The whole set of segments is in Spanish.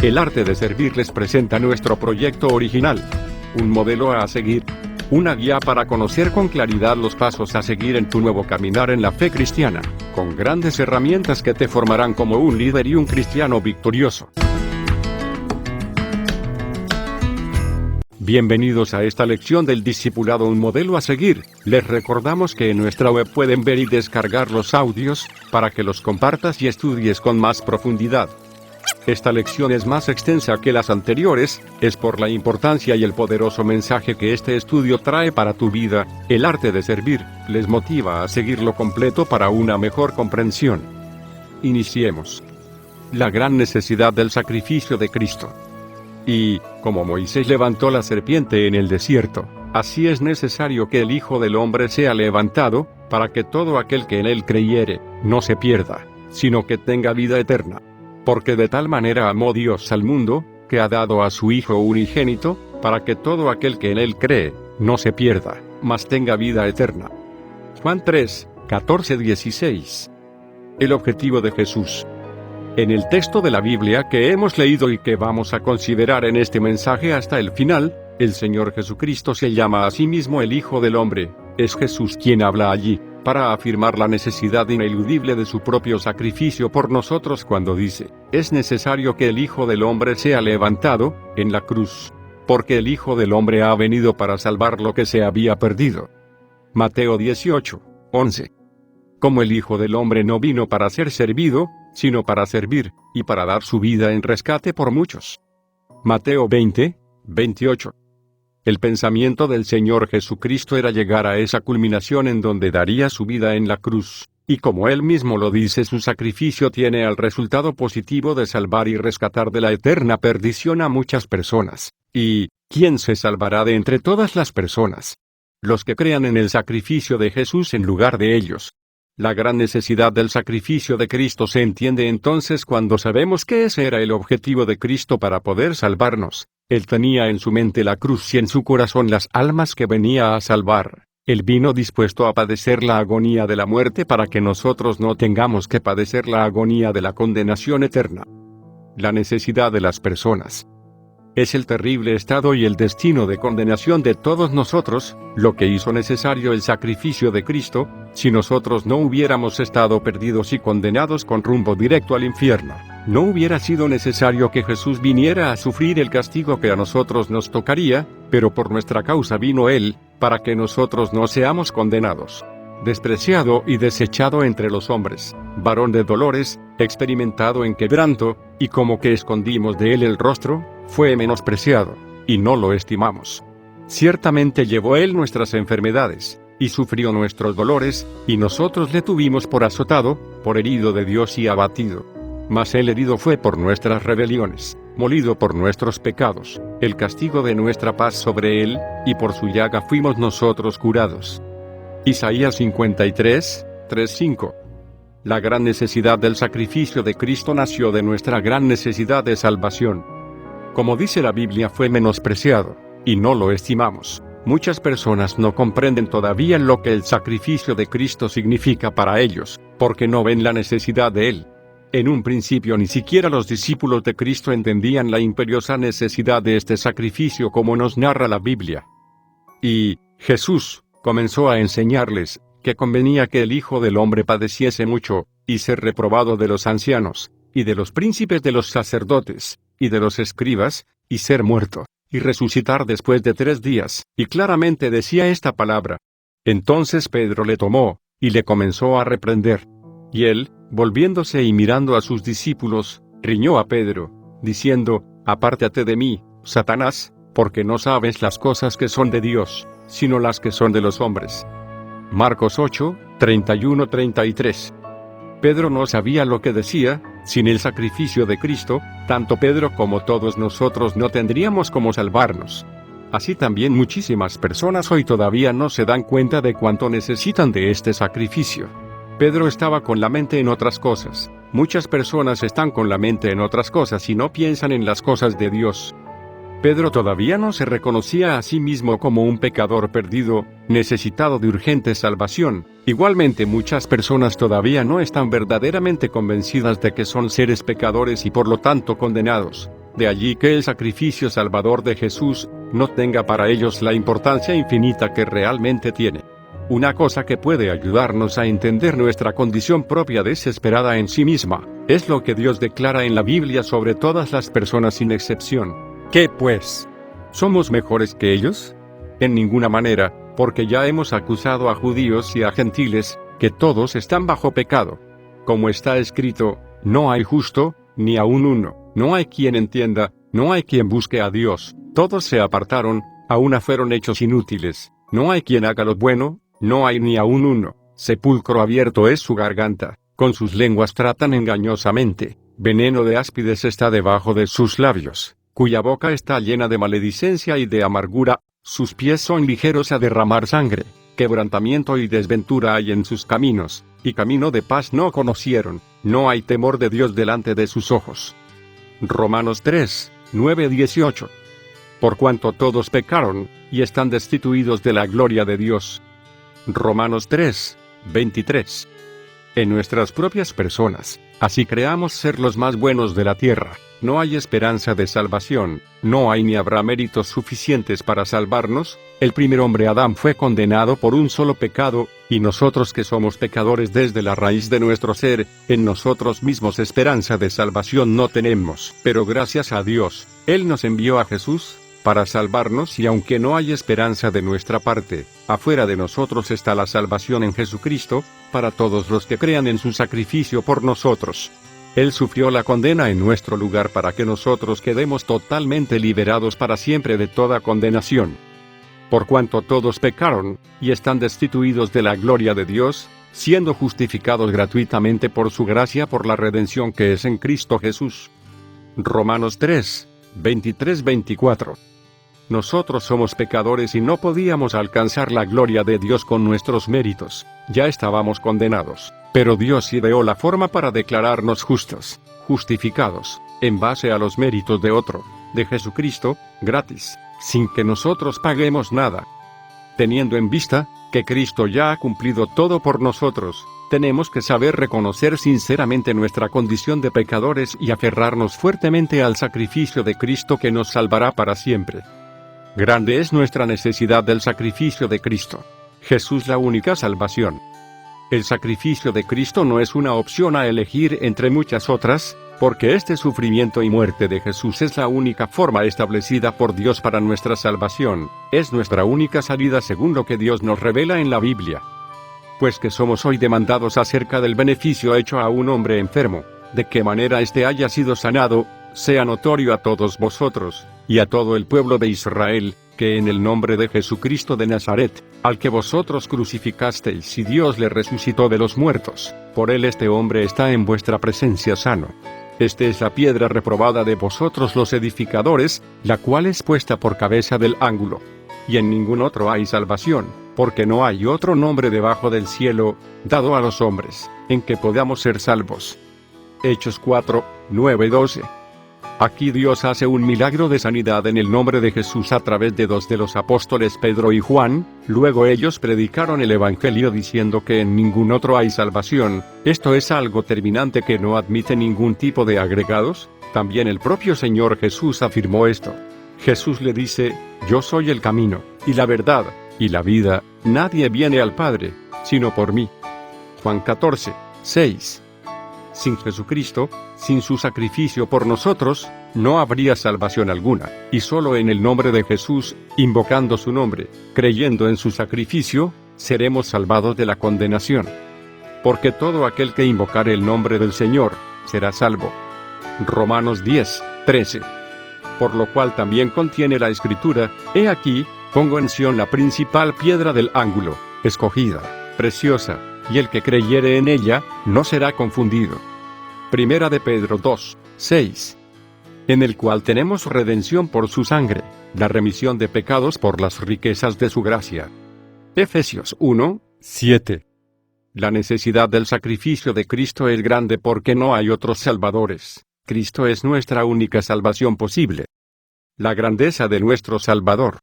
El arte de servir les presenta nuestro proyecto original. Un modelo a seguir. Una guía para conocer con claridad los pasos a seguir en tu nuevo caminar en la fe cristiana, con grandes herramientas que te formarán como un líder y un cristiano victorioso. Bienvenidos a esta lección del discipulado Un modelo a seguir. Les recordamos que en nuestra web pueden ver y descargar los audios, para que los compartas y estudies con más profundidad. Esta lección es más extensa que las anteriores, es por la importancia y el poderoso mensaje que este estudio trae para tu vida. El arte de servir les motiva a seguirlo completo para una mejor comprensión. Iniciemos. La gran necesidad del sacrificio de Cristo. Y, como Moisés levantó la serpiente en el desierto, así es necesario que el Hijo del Hombre sea levantado, para que todo aquel que en él creyere, no se pierda, sino que tenga vida eterna. Porque de tal manera amó Dios al mundo, que ha dado a su Hijo unigénito, para que todo aquel que en él cree, no se pierda, mas tenga vida eterna. Juan 3, 14-16. El objetivo de Jesús. En el texto de la Biblia que hemos leído y que vamos a considerar en este mensaje hasta el final, el Señor Jesucristo se llama a sí mismo el Hijo del Hombre. Es Jesús quien habla allí, para afirmar la necesidad ineludible de su propio sacrificio por nosotros cuando dice, es necesario que el Hijo del Hombre sea levantado, en la cruz, porque el Hijo del Hombre ha venido para salvar lo que se había perdido. Mateo 18, 11. Como el Hijo del Hombre no vino para ser servido, sino para servir, y para dar su vida en rescate por muchos. Mateo 20, 28. El pensamiento del Señor Jesucristo era llegar a esa culminación en donde daría su vida en la cruz, y como Él mismo lo dice, su sacrificio tiene el resultado positivo de salvar y rescatar de la eterna perdición a muchas personas. ¿Y quién se salvará de entre todas las personas? Los que crean en el sacrificio de Jesús en lugar de ellos. La gran necesidad del sacrificio de Cristo se entiende entonces cuando sabemos que ese era el objetivo de Cristo para poder salvarnos. Él tenía en su mente la cruz y en su corazón las almas que venía a salvar. Él vino dispuesto a padecer la agonía de la muerte para que nosotros no tengamos que padecer la agonía de la condenación eterna. La necesidad de las personas. Es el terrible estado y el destino de condenación de todos nosotros, lo que hizo necesario el sacrificio de Cristo. Si nosotros no hubiéramos estado perdidos y condenados con rumbo directo al infierno, no hubiera sido necesario que Jesús viniera a sufrir el castigo que a nosotros nos tocaría, pero por nuestra causa vino Él, para que nosotros no seamos condenados. Despreciado y desechado entre los hombres, varón de dolores, experimentado en quebranto, y como que escondimos de Él el rostro, fue menospreciado, y no lo estimamos. Ciertamente llevó Él nuestras enfermedades, y sufrió nuestros dolores, y nosotros le tuvimos por azotado, por herido de Dios y abatido. Mas Él herido fue por nuestras rebeliones, molido por nuestros pecados, el castigo de nuestra paz sobre Él, y por su llaga fuimos nosotros curados. Isaías 53, 3-5. La gran necesidad del sacrificio de Cristo nació de nuestra gran necesidad de salvación. Como dice la Biblia, fue menospreciado, y no lo estimamos. Muchas personas no comprenden todavía lo que el sacrificio de Cristo significa para ellos, porque no ven la necesidad de Él. En un principio ni siquiera los discípulos de Cristo entendían la imperiosa necesidad de este sacrificio como nos narra la Biblia. Y Jesús comenzó a enseñarles que convenía que el Hijo del Hombre padeciese mucho, y ser reprobado de los ancianos, y de los príncipes de los sacerdotes, y de los escribas, y ser muerto, y resucitar después de 3 días, y claramente decía esta palabra. Entonces Pedro le tomó, y le comenzó a reprender. Y él, volviéndose y mirando a sus discípulos, riñó a Pedro, diciendo, apártate de mí, Satanás, porque no sabes las cosas que son de Dios, sino las que son de los hombres. Marcos 8, 31-33. Pedro no sabía lo que decía. Sin el sacrificio de Cristo, tanto Pedro como todos nosotros no tendríamos cómo salvarnos. Así también muchísimas personas hoy todavía no se dan cuenta de cuánto necesitan de este sacrificio. Pedro estaba con la mente en otras cosas. Muchas personas están con la mente en otras cosas y no piensan en las cosas de Dios. Pedro todavía no se reconocía a sí mismo como un pecador perdido, necesitado de urgente salvación. Igualmente muchas personas todavía no están verdaderamente convencidas de que son seres pecadores y por lo tanto condenados. De allí que el sacrificio salvador de Jesús no tenga para ellos la importancia infinita que realmente tiene. Una cosa que puede ayudarnos a entender nuestra condición propia desesperada en sí misma, es lo que Dios declara en la Biblia sobre todas las personas sin excepción. ¿Qué pues? ¿Somos mejores que ellos? En ninguna manera, porque ya hemos acusado a judíos y a gentiles, que todos están bajo pecado. Como está escrito, no hay justo, ni aun uno, no hay quien entienda, no hay quien busque a Dios, todos se apartaron, a una fueron hechos inútiles, no hay quien haga lo bueno, no hay ni aun uno, sepulcro abierto es su garganta, con sus lenguas tratan engañosamente, veneno de áspides está debajo de sus labios, cuya boca está llena de maledicencia y de amargura, sus pies son ligeros a derramar sangre, quebrantamiento y desventura hay en sus caminos, y camino de paz no conocieron, no hay temor de Dios delante de sus ojos. Romanos 3, 9-18. Por cuanto todos pecaron, y están destituidos de la gloria de Dios. Romanos 3, 23. En nuestras propias personas, así creamos ser los más buenos de la tierra, no hay esperanza de salvación, no hay ni habrá méritos suficientes para salvarnos. El primer hombre Adán fue condenado por un solo pecado, y nosotros que somos pecadores desde la raíz de nuestro ser, en nosotros mismos esperanza de salvación no tenemos. Pero gracias a Dios, Él nos envió a Jesús, para salvarnos y aunque no hay esperanza de nuestra parte, afuera de nosotros está la salvación en Jesucristo, para todos los que crean en su sacrificio por nosotros. Él sufrió la condena en nuestro lugar para que nosotros quedemos totalmente liberados para siempre de toda condenación. Por cuanto todos pecaron, y están destituidos de la gloria de Dios, siendo justificados gratuitamente por su gracia por la redención que es en Cristo Jesús. Romanos 3, 23-24. Nosotros somos pecadores y no podíamos alcanzar la gloria de Dios con nuestros méritos, ya estábamos condenados, pero Dios ideó la forma para declararnos justos, justificados, en base a los méritos de otro, de Jesucristo, gratis, sin que nosotros paguemos nada. Teniendo en vista que Cristo ya ha cumplido todo por nosotros, tenemos que saber reconocer sinceramente nuestra condición de pecadores y aferrarnos fuertemente al sacrificio de Cristo que nos salvará para siempre. Grande es nuestra necesidad del sacrificio de Cristo. Jesús la única salvación. El sacrificio de Cristo no es una opción a elegir entre muchas otras, porque este sufrimiento y muerte de Jesús es la única forma establecida por Dios para nuestra salvación, es nuestra única salida según lo que Dios nos revela en la Biblia. Pues que somos hoy demandados acerca del beneficio hecho a un hombre enfermo, de qué manera éste haya sido sanado, sea notorio a todos vosotros, y a todo el pueblo de Israel, que en el nombre de Jesucristo de Nazaret, al que vosotros crucificasteis y Dios le resucitó de los muertos, por él este hombre está en vuestra presencia sano. Esta es la piedra reprobada de vosotros los edificadores, la cual es puesta por cabeza del ángulo. Y en ningún otro hay salvación, porque no hay otro nombre debajo del cielo, dado a los hombres, en que podamos ser salvos. Hechos 4, 9-12. Aquí Dios hace un milagro de sanidad en el nombre de Jesús a través de dos de los apóstoles Pedro y Juan, luego ellos predicaron el Evangelio diciendo que en ningún otro hay salvación. Esto es algo terminante que no admite ningún tipo de agregados. También el propio Señor Jesús afirmó esto. Jesús le dice, yo soy el camino, y la verdad, y la vida, nadie viene al Padre, sino por mí. Juan 14, 6. Sin Jesucristo, sin su sacrificio por nosotros, no habría salvación alguna, y solo en el nombre de Jesús, invocando su nombre, creyendo en su sacrificio, seremos salvados de la condenación. Porque todo aquel que invocare el nombre del Señor, será salvo. Romanos 10, 13. Por lo cual también contiene la Escritura, he aquí, pongo en Sión la principal piedra del ángulo, escogida, preciosa, y el que creyere en ella, no será confundido. Primera de Pedro 2, 6. En el cual tenemos redención por su sangre, la remisión de pecados por las riquezas de su gracia. Efesios 1, 7. La necesidad del sacrificio de Cristo es grande porque no hay otros salvadores. Cristo es nuestra única salvación posible. La grandeza de nuestro Salvador.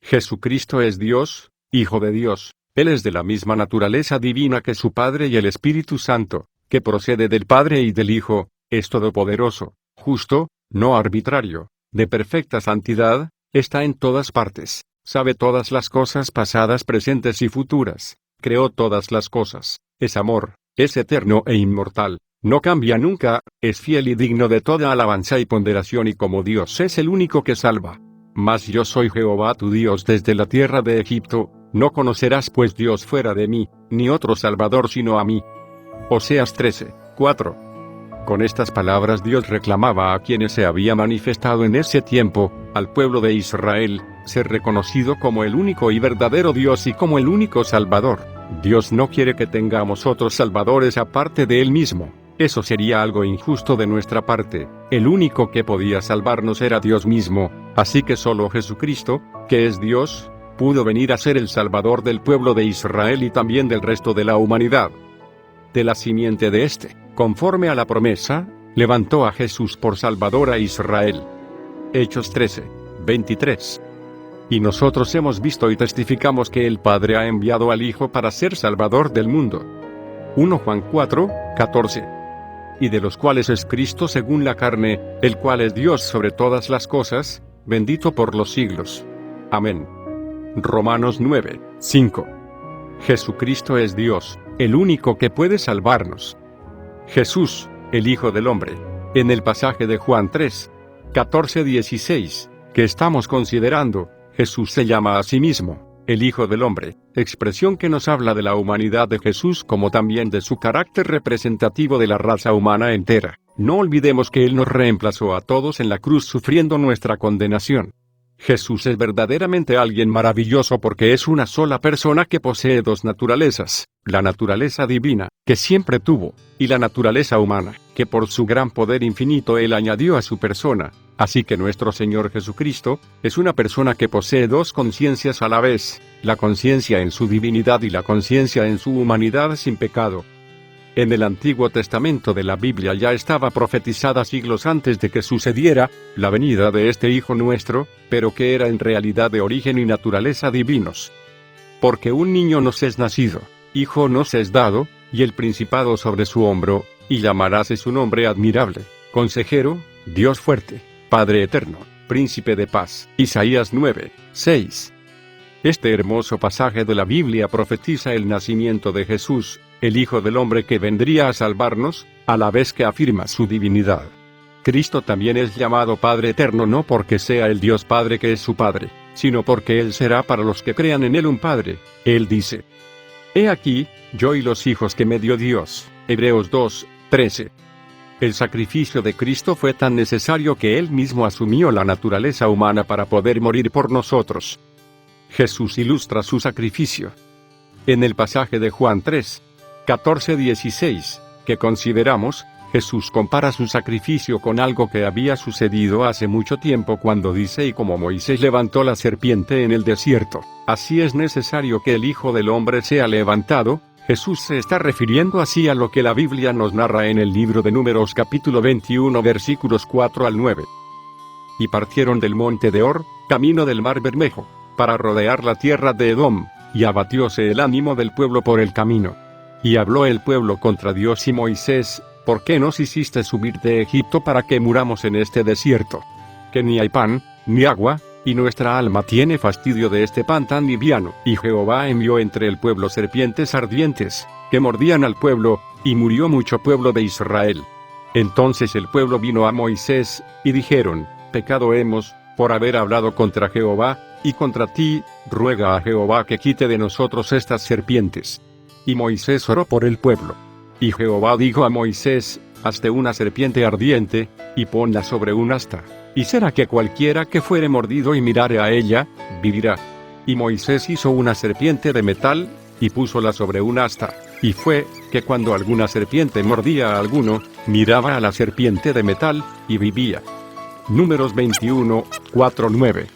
Jesucristo es Dios, Hijo de Dios. Él es de la misma naturaleza divina que su Padre y el Espíritu Santo, que procede del Padre y del Hijo, es todopoderoso, justo, no arbitrario, de perfecta santidad, está en todas partes, sabe todas las cosas pasadas, presentes y futuras, creó todas las cosas, es amor, es eterno e inmortal, no cambia nunca, es fiel y digno de toda alabanza y ponderación, y como Dios es el único que salva. Mas yo soy Jehová tu Dios desde la tierra de Egipto, no conocerás pues Dios fuera de mí, ni otro Salvador sino a mí. Oseas 13:4. Con estas palabras Dios reclamaba a quienes se había manifestado en ese tiempo, al pueblo de Israel, ser reconocido como el único y verdadero Dios y como el único Salvador. Dios no quiere que tengamos otros salvadores aparte de Él mismo. Eso sería algo injusto de nuestra parte. El único que podía salvarnos era Dios mismo, así que solo Jesucristo, que es Dios, pudo venir a ser el Salvador del pueblo de Israel y también del resto de la humanidad. De la simiente de éste, conforme a la promesa, levantó a Jesús por Salvador a Israel. Hechos 13:23. Y nosotros hemos visto y testificamos que el Padre ha enviado al Hijo para ser Salvador del mundo. 1 Juan 4:14. Y de los cuales es Cristo según la carne, el cual es Dios sobre todas las cosas, bendito por los siglos. Amén. Romanos 9:5. Jesucristo es Dios, el único que puede salvarnos. Jesús, el Hijo del Hombre. En el pasaje de Juan 3:14-16, que estamos considerando, Jesús se llama a sí mismo el Hijo del Hombre, expresión que nos habla de la humanidad de Jesús como también de su carácter representativo de la raza humana entera. No olvidemos que Él nos reemplazó a todos en la cruz sufriendo nuestra condenación. Jesús es verdaderamente alguien maravilloso porque es una sola persona que posee dos naturalezas, la naturaleza divina, que siempre tuvo, y la naturaleza humana, que por su gran poder infinito Él añadió a su persona. Así que nuestro Señor Jesucristo es una persona que posee dos conciencias a la vez, la conciencia en su divinidad y la conciencia en su humanidad sin pecado. En el Antiguo Testamento de la Biblia ya estaba profetizada siglos antes de que sucediera la venida de este Hijo nuestro, pero que era en realidad de origen y naturaleza divinos. Porque un niño nos es nacido, hijo nos es dado, y el principado sobre su hombro, y llamarase su nombre admirable, consejero, Dios fuerte, Padre eterno, príncipe de paz. Isaías 9:6. Este hermoso pasaje de la Biblia profetiza el nacimiento de Jesús, el Hijo del Hombre que vendría a salvarnos, a la vez que afirma su divinidad. Cristo también es llamado Padre eterno no porque sea el Dios Padre que es su Padre, sino porque Él será para los que crean en Él un Padre. Él dice: He aquí, yo y los hijos que me dio Dios. Hebreos 2:13. El sacrificio de Cristo fue tan necesario que Él mismo asumió la naturaleza humana para poder morir por nosotros. Jesús ilustra su sacrificio. En el pasaje de Juan 3:14-16, que consideramos, Jesús compara su sacrificio con algo que había sucedido hace mucho tiempo cuando dice: y como Moisés levantó la serpiente en el desierto, así es necesario que el Hijo del Hombre sea levantado. Jesús se está refiriendo así a lo que la Biblia nos narra en el libro de Números capítulo 21 versículos 4-9. Y partieron del monte de Hor, camino del mar Bermejo, para rodear la tierra de Edom, y abatióse el ánimo del pueblo por el camino. Y habló el pueblo contra Dios y Moisés: ¿por qué nos hiciste subir de Egipto para que muramos en este desierto? Que ni hay pan, ni agua, y nuestra alma tiene fastidio de este pan tan liviano. Y Jehová envió entre el pueblo serpientes ardientes, que mordían al pueblo, y murió mucho pueblo de Israel. Entonces el pueblo vino a Moisés, y dijeron: pecado hemos, por haber hablado contra Jehová, y contra ti, ruega a Jehová que quite de nosotros estas serpientes. Y Moisés oró por el pueblo. Y Jehová dijo a Moisés: hazte una serpiente ardiente, y ponla sobre un asta. Y será que cualquiera que fuere mordido y mirare a ella, vivirá. Y Moisés hizo una serpiente de metal, y púsola sobre un asta. Y fue, que cuando alguna serpiente mordía a alguno, miraba a la serpiente de metal, y vivía. Números 21:4-9.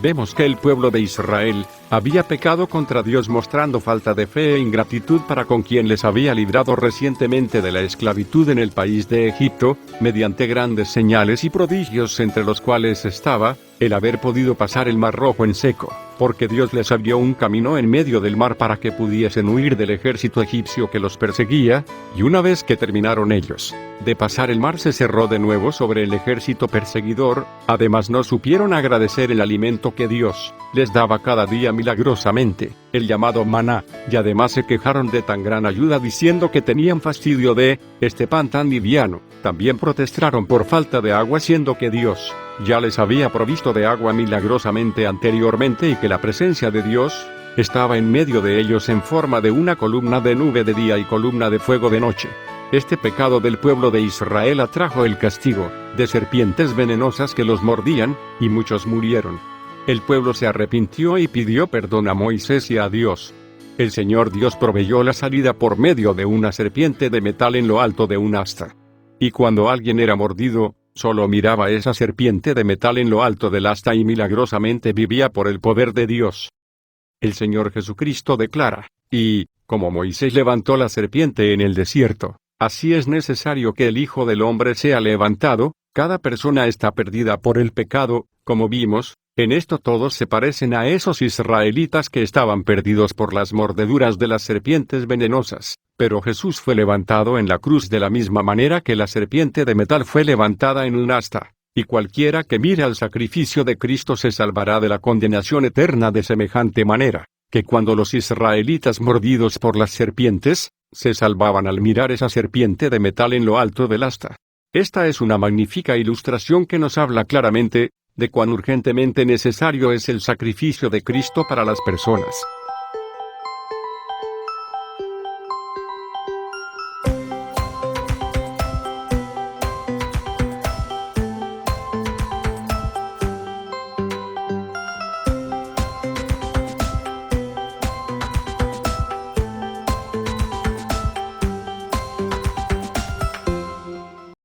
Vemos que el pueblo de Israel había pecado contra Dios mostrando falta de fe e ingratitud para con quien les había librado recientemente de la esclavitud en el país de Egipto, mediante grandes señales y prodigios entre los cuales estaba el haber podido pasar el Mar Rojo en seco, porque Dios les abrió un camino en medio del mar para que pudiesen huir del ejército egipcio que los perseguía, y una vez que terminaron ellos de pasar el mar se cerró de nuevo sobre el ejército perseguidor. Además no supieron agradecer el alimento que Dios les daba cada día milagrosamente, el llamado maná, y además se quejaron de tan gran ayuda diciendo que tenían fastidio de este pan tan liviano. También protestaron por falta de agua, siendo que Dios ya les había provisto de agua milagrosamente anteriormente y que la presencia de Dios estaba en medio de ellos en forma de una columna de nube de día y columna de fuego de noche. Este pecado del pueblo de Israel atrajo el castigo de serpientes venenosas que los mordían, y muchos murieron. El pueblo se arrepintió y pidió perdón a Moisés y a Dios. El Señor Dios proveyó la salida por medio de una serpiente de metal en lo alto de un asta. Y cuando alguien era mordido, solo miraba esa serpiente de metal en lo alto del asta y milagrosamente vivía por el poder de Dios. El Señor Jesucristo declara, y, como Moisés levantó la serpiente en el desierto, así es necesario que el Hijo del Hombre sea levantado. Cada persona está perdida por el pecado, como vimos. En esto todos se parecen a esos israelitas que estaban perdidos por las mordeduras de las serpientes venenosas, pero Jesús fue levantado en la cruz de la misma manera que la serpiente de metal fue levantada en un asta, y cualquiera que mire al sacrificio de Cristo se salvará de la condenación eterna de semejante manera, que cuando los israelitas mordidos por las serpientes, se salvaban al mirar esa serpiente de metal en lo alto del asta. Esta es una magnífica ilustración que nos habla claramente de cuán urgentemente necesario es el sacrificio de Cristo para las personas.